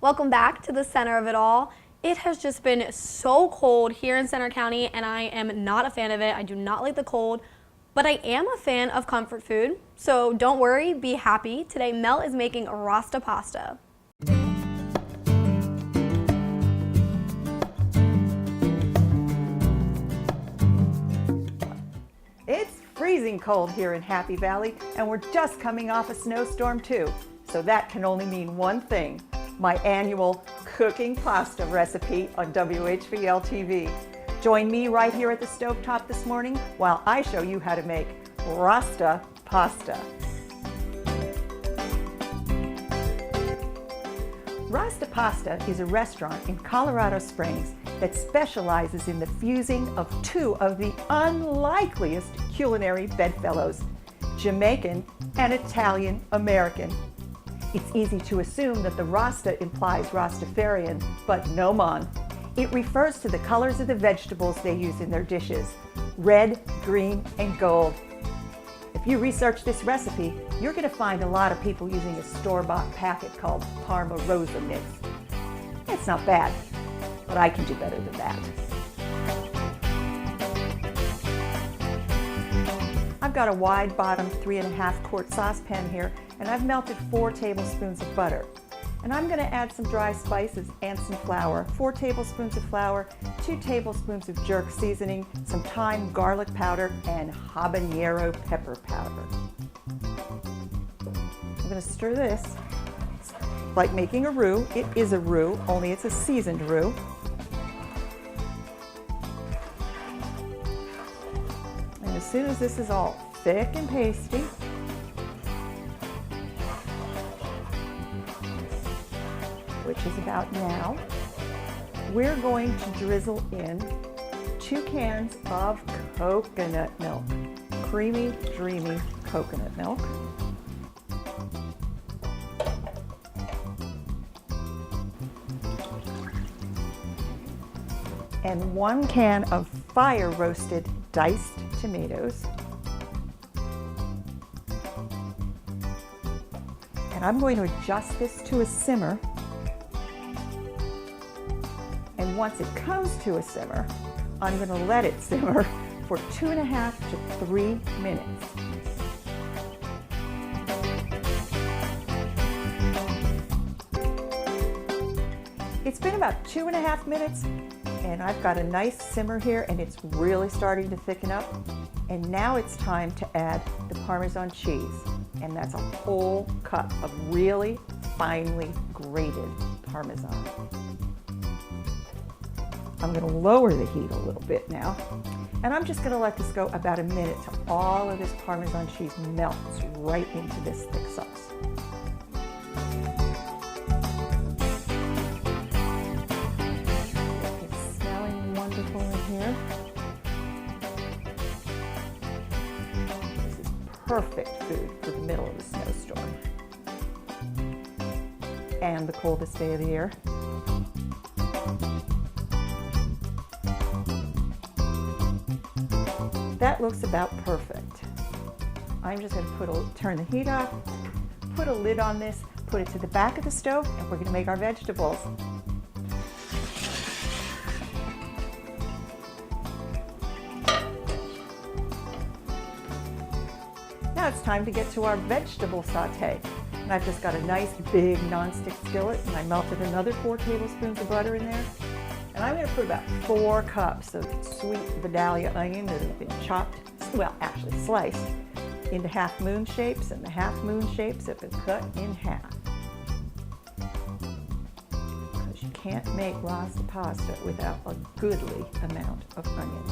Welcome back to the center of it all. It has just been so cold here in Centre County and I am not a fan of it. I do not like the cold, but I am a fan of comfort food. So don't worry, be happy. Today Mel is making Rasta pasta. It's freezing cold here in Happy Valley and we're just coming off a snowstorm too. So that can only mean one thing. My annual cooking pasta recipe on WHVL TV. Join me right here at the stovetop this morning while I show you how to make Rasta pasta. Rasta Pasta is a restaurant in Colorado Springs that specializes in the fusing of two of the unlikeliest culinary bedfellows, Jamaican and Italian American. It's easy to assume that the Rasta implies Rastafarian, but no mon. It refers to the colors of the vegetables they use in their dishes, red, green, and gold. If you research this recipe, you're going to find a lot of people using a store-bought packet called Parma Rosa mix. It's not bad, but I can do better than that. I've got a wide bottom 3.5 quart saucepan here, and I've melted 4 tablespoons of butter. And I'm going to add some dry spices and some flour, 4 tablespoons of flour, 2 tablespoons of jerk seasoning, some thyme garlic powder, and habanero pepper powder. I'm going to stir this. It's like making a roux. It is a roux, only it's a seasoned roux. And as soon as this is all thick and pasty, which is about now, we're going to drizzle in 2 cans of coconut milk, creamy, dreamy coconut milk. And 1 can of fire roasted diced tomatoes. And I'm going to adjust this to a simmer. And once it comes to a simmer, I'm going to let it simmer for 2.5 to 3 minutes. It's been about 2.5 minutes, and I've got a nice simmer here, and it's really starting to thicken up. And now it's time to add the Parmesan cheese, and that's a whole cup of really finely grated Parmesan. I'm going to lower the heat a little bit now, and I'm just going to let this go about a minute till all of this Parmesan cheese melts right into this thick sauce. It's smelling wonderful in here. This is perfect food for the middle of the snowstorm and the coldest day of the year. That looks about perfect. I'm just going to turn the heat off, put a lid on this, put it to the back of the stove, and we're going to make our vegetables. Now it's time to get to our vegetable saute. And I've just got a nice big nonstick skillet, and I melted another 4 tablespoons of butter in there. And I'm going to put about 4 cups of sweet Vidalia onion that have been chopped, well, actually sliced, into half-moon shapes, and the half-moon shapes have been cut in half. Because you can't make Rasta pasta without a goodly amount of onion.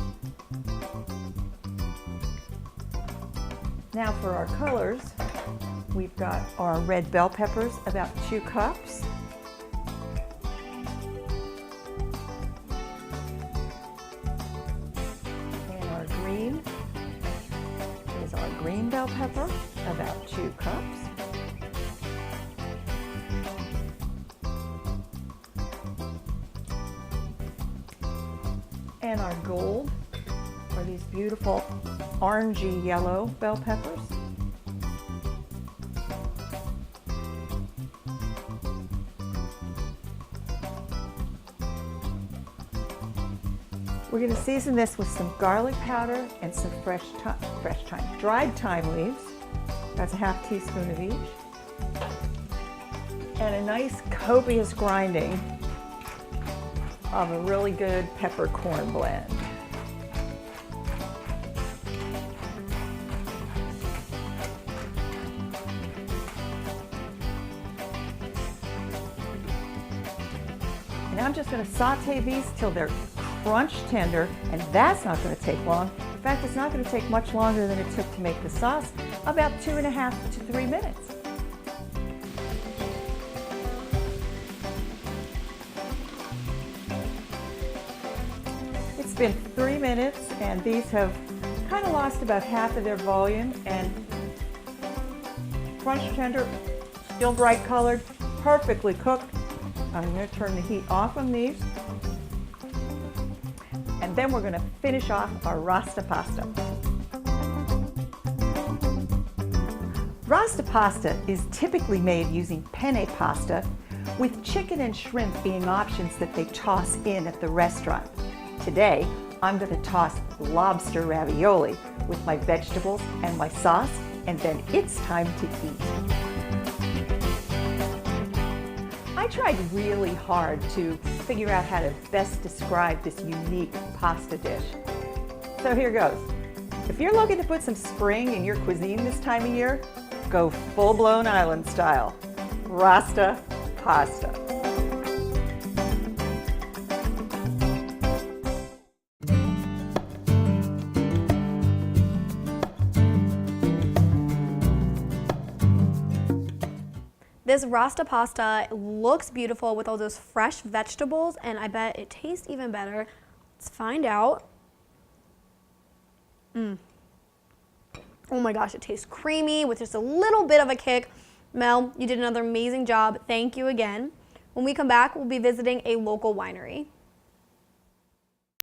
Now for our colors, we've got our red bell peppers, about 2 cups. Green bell pepper, about 2 cups. And our gold are these beautiful orangey yellow bell peppers. We're going to season this with some garlic powder and some dried thyme leaves. That's a half teaspoon of each. And a nice copious grinding of a really good peppercorn blend. Now I'm just going to saute these till they're crunch tender, and that's not going to take long. In fact, it's not going to take much longer than it took to make the sauce, about 2.5 to 3 minutes. It's been 3 minutes, and these have kind of lost about half of their volume, and crunch tender, still bright colored, perfectly cooked. I'm going to turn the heat off on these. And then we're going to finish off our Rasta pasta. Rasta pasta is typically made using penne pasta, with chicken and shrimp being options that they toss in at the restaurant. Today, I'm going to toss lobster ravioli with my vegetables and my sauce, and then it's time to eat. I tried really hard to figure out how to best describe this unique pasta dish. So here goes. If you're looking to put some spring in your cuisine this time of year, go full-blown island style. Rasta pasta. This Rasta pasta looks beautiful with all those fresh vegetables, and I bet it tastes even better. Let's find out. Oh my gosh, it tastes creamy with just a little bit of a kick. Mel, you did another amazing job. Thank you again. When we come back, we'll be visiting a local winery.